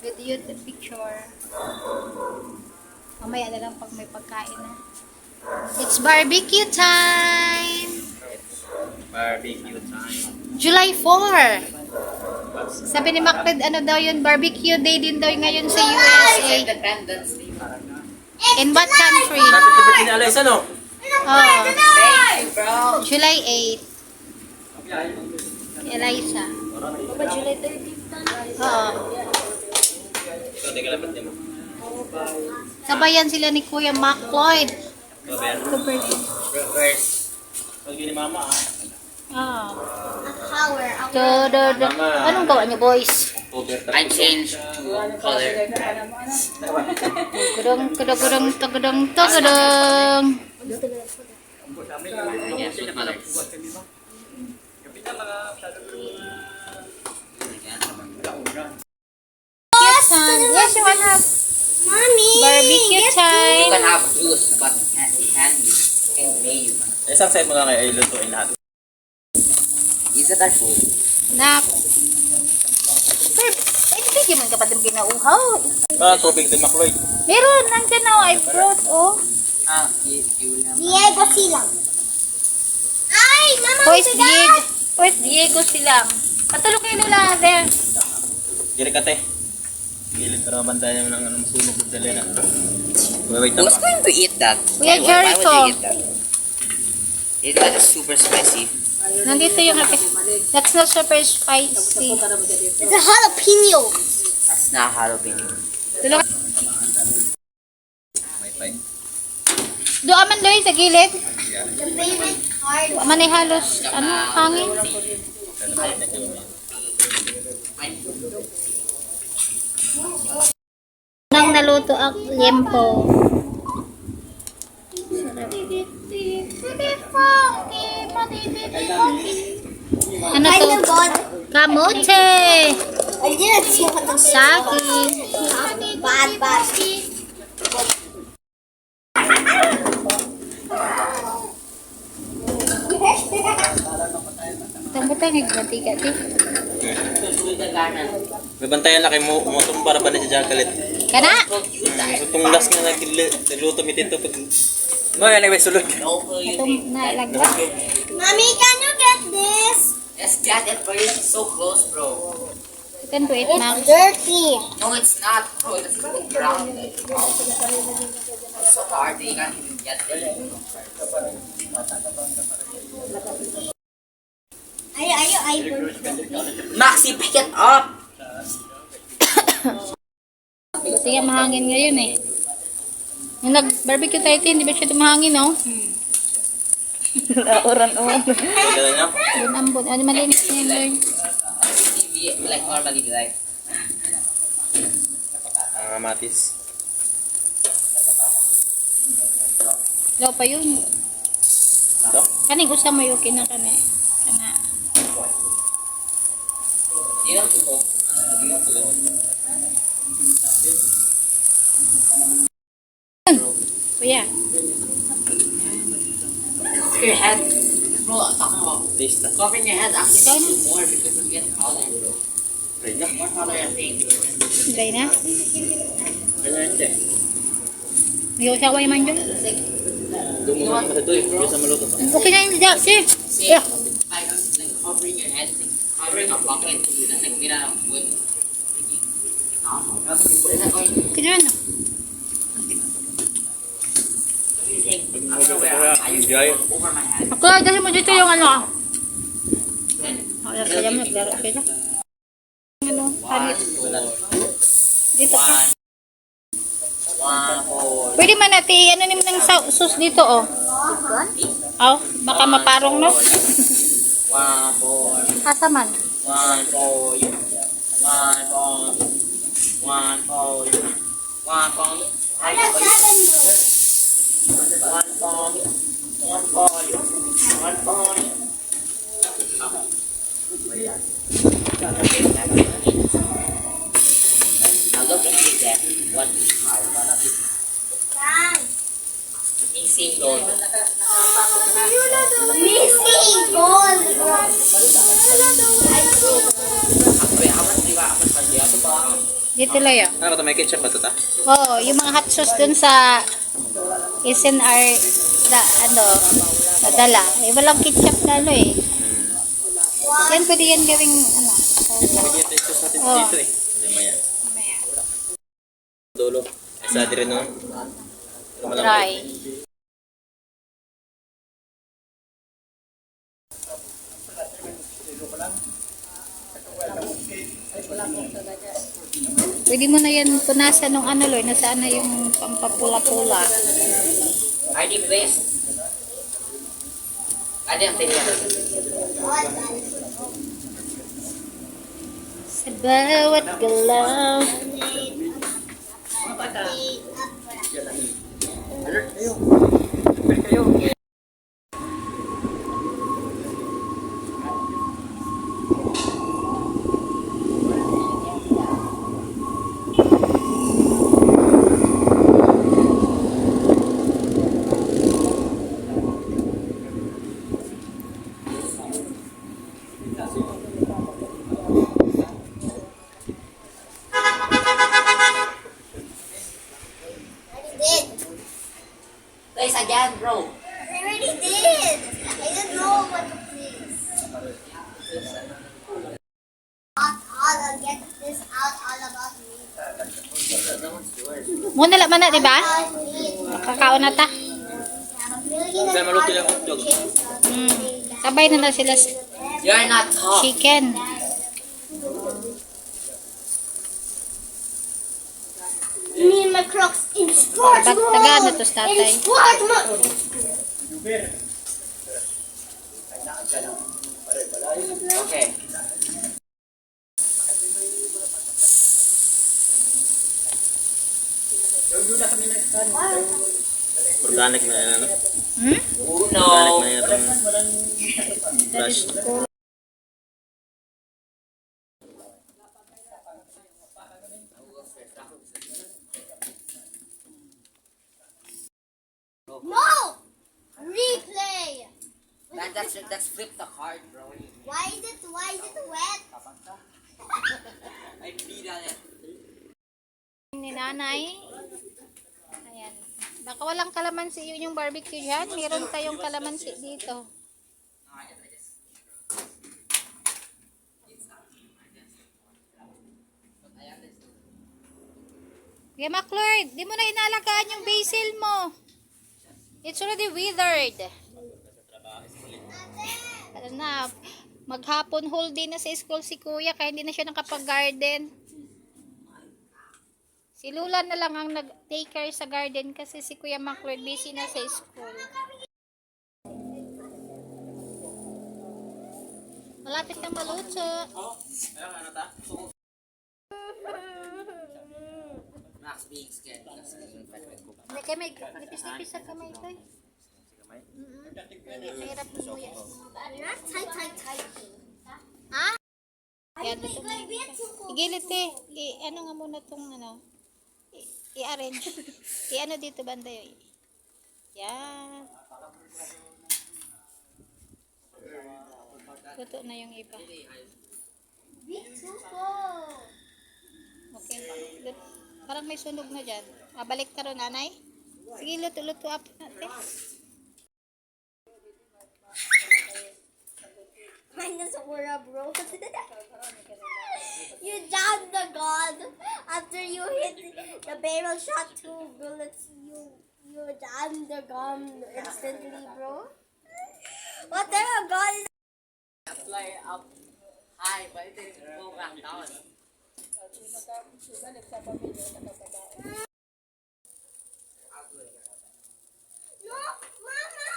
Video the picture. Mamaya na lang pag may pagkain na. It's barbecue time! Barbecue time. July 4! Sabi ni Macred, ano daw yun, barbecue day din daw ngayon sa USA. Independence Day. In what country? Dapat ito ba sinalay sa no? Oh, Thank you, bro. July 8. Eliza. Ba, July 13 pa? Oo. Ito, teka lapit niya mo. Sabayan sila ni Kuya Mac Lloyd. Ito, Ben. First. Pag yun ni mama ah. Ah. Power. Anong gawa niyo, boys? I changed to color. Kudong, kudong, kudong, kudong, kudong. Yes, the colors. Yes, you want to have Mommy, barbecue You time. can have juice, but candy and mayo. Isang side mo lang ay lutuin lahat. Is that our food? Nak. Sir, bigyan man kapatid pinauhaw. Ah, tubig din McLeod. Meron, nandyan na, I brought, oh. You will have. Diego silang. Ay, mama, Where's Diego silang? Patulog kayo nila, there. Diri ka te. Gilid para mabantayan mo ng ano masunog ko dali na. Wait lang. Who's going to eat that? Kuya Why would Jericho. you eat that? Is that super spicy? Nandito yung that's not super spicy. it's a jalapeno. That's not jalapeno. Tulog. Wi-Fi. Doon man Loy sa gilid. The favorite card. Doon man ay halos, ano, hangin. Nang naluto ang liempo. Ano I to? know God. Kamote! I didn't see what the Saging. bad. Tambutang higmati-gati. Mabantayan na kay mo tumbar ba na si Jacqueline. Kana? So tong last nga nagluto mitito pag no, anyway, sulod. Itong nalagwa. Mommy, can you get this? Yes, Dad, that bird is so close, bro. You can do it, ma'am. It's dirty. No, it's not, bro. It's in the ground. It's so hard. You can't even get there. I Maxi, pick it up. Kasi nga mahangin ngayon eh. Nung nag-barbecue tayo, hindi ba siya tumahangin, no? Oran-oran. Dala niya. Doon ambon. Ano malinis niya, Lord? Like normally, like. Matis. Law pa yun. Ito. Kaning usam mo yung kinakane. Kana. You know, people. Kuya. Your head. Bro, I'm talking about Taste na. covering your head actually Ikaw makes you more because you get taller, bro. Ready na. More taller, I think. Hintay na. Ganyan hindi. May usaway man dyan. Dumungan ka ito eh. Kaya sa maluto pa. Okay na yun, Jack. Sige. See, Yeah. like covering your head, like covering a bucket, that's like made out of wood. I don't know. What is that going? Kaya na. What do you think? I don't know where I used to Enjoy. go over my head. Ako, dahil mo dito yung ano. Then, Kaya mo naglaro. Okay na. Ano, palit. Dito pa. one, Pwede man natin, ano naman ng sauce dito, oh. Oh, baka maparong, no? one for, Asa man. one for you, one for, one for you, one for me, one for you, one for you, one for you. Now look at that. What is missing gold? Missing gold. Wait, how much do you got? How much do you got? Dito layo. Ano ba ito? May ketchup ba ito ta? Oo, yung mga hot sauce dun sa SNR na ano, nadala. Eh, walang ketchup na ano eh. Yan, pwede yan gawing ano. Pwede ito ito sa atin Oo. dito eh. Hindi maya. Dulo. Isa din rin nun. Try. Pwede mo na yan punasan ng ano, Loy. Nasaan na yung pampapula-pula. ID please. Ada yang tanya. Sa bawat galaw. Did. Guys, again, bro. I already did. I don't know what to please. I'll get this out all about me. Muna lang man na, di ba? About me. Kakao na ta. Have a million Saan maluto yung other hotdog? kids. Sabay na lang sila sa You're not top. chicken. Me and my Crocs in sports Ba't mode. taga na to sa tatay? In sports mode. Okay. Organic na yan ano? Hmm? Organic Uno. na yan itong brush. No. Replay. That's flip the card, bro. Why is it wet? I beat on it. Ni nanay. Ayan. Baka walang kalamansi yun yung barbecue dyan. Meron tayong kalamansi dito. Kaya McLord, di mo na inalagaan yung basil mo. It's already withered. Ano na, maghapon whole day na sa school si kuya kaya hindi na siya nakapag-garden. Si Lula na lang ang nag-take care sa garden kasi si Kuya McLeod busy na sa school. Malapit na maluto. Ano ta? Max being scared because he's in front of the Hindi kayo may nipis-nipis sa kamay ko eh. Mahirap mo kuya. Not tight. Ha? Yan, luto na yun. Igilid eh. Ano nga muna tong ano. I-arrange. I-ano dito banda yun. Yan. Luto na yung iba. Okay. Parang may sunog na dyan. Balik ka ron, nanay. Sige, luto-luto up natin. Minus Aura, bro. You jammed the gun after you hit the barrel shot 2 bullets. You jammed the gun instantly, bro. What type of gun is fly up high, but it didn't go back down. No, Mama!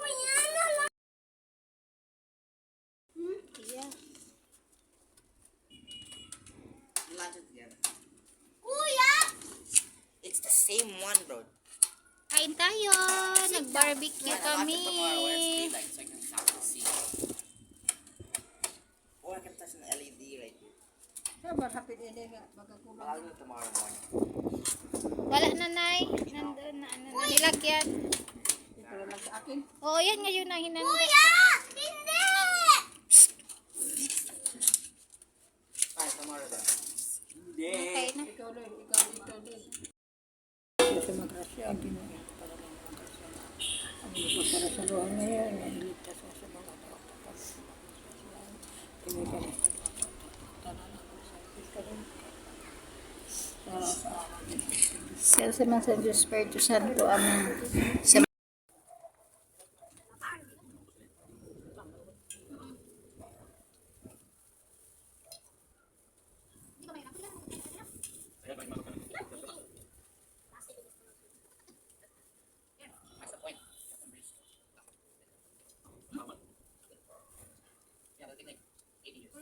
Mayana lang. Yeah. Lunch it together. Kuya! It's the same one, bro. Kain tayo. Nag-barbecue kami. Like, so I can exactly see. Or I can touch an LED right here. I'll do it tomorrow morning. Wala na, Nay. Nandun na. Ano, nilagyan. Oo, yan ngayon na hinanda. Kuya! Hindi! Okay na. Sa magrasya, ang ginawa para lang magrasya. Ang para sa luha ngayon, ang ligtas sa mga tao. Sa mga sa Diyos Espiritu Santo. Amen. Sa That's the point. Yeah, it'll take like 80 years.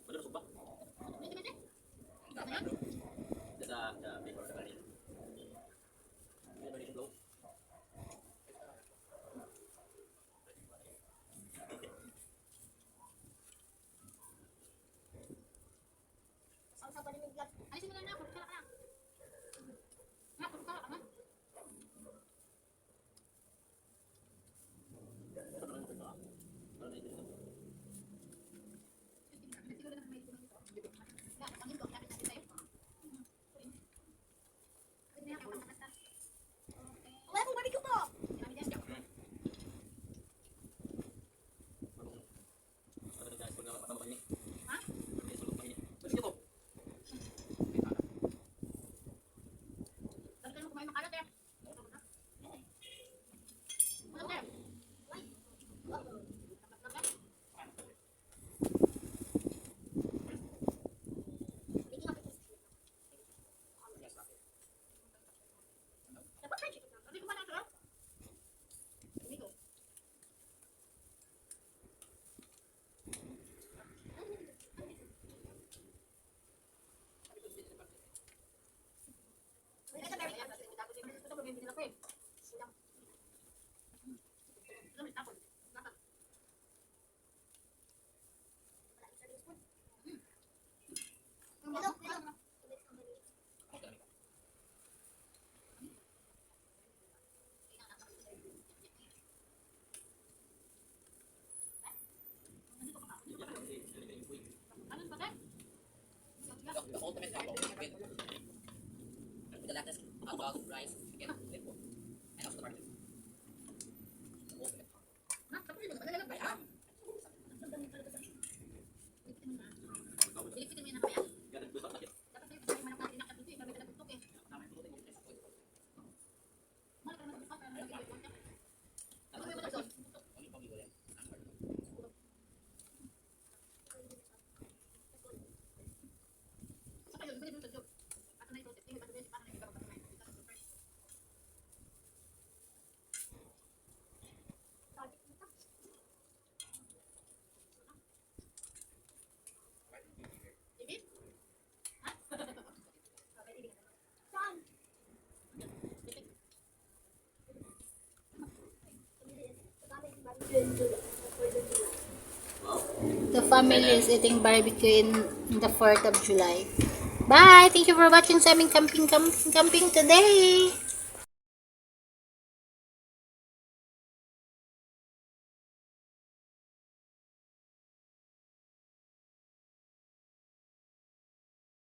Bener sumpah. Ada paper sekali. Ini dari sebelum. The ultimate combo with the latest hot dog, rice, chicken, and pork. And also the barbecue. The ultimate combo. I am. the family is eating barbecue in the 4th of July. Bye! Thank you for watching sa aming camping today.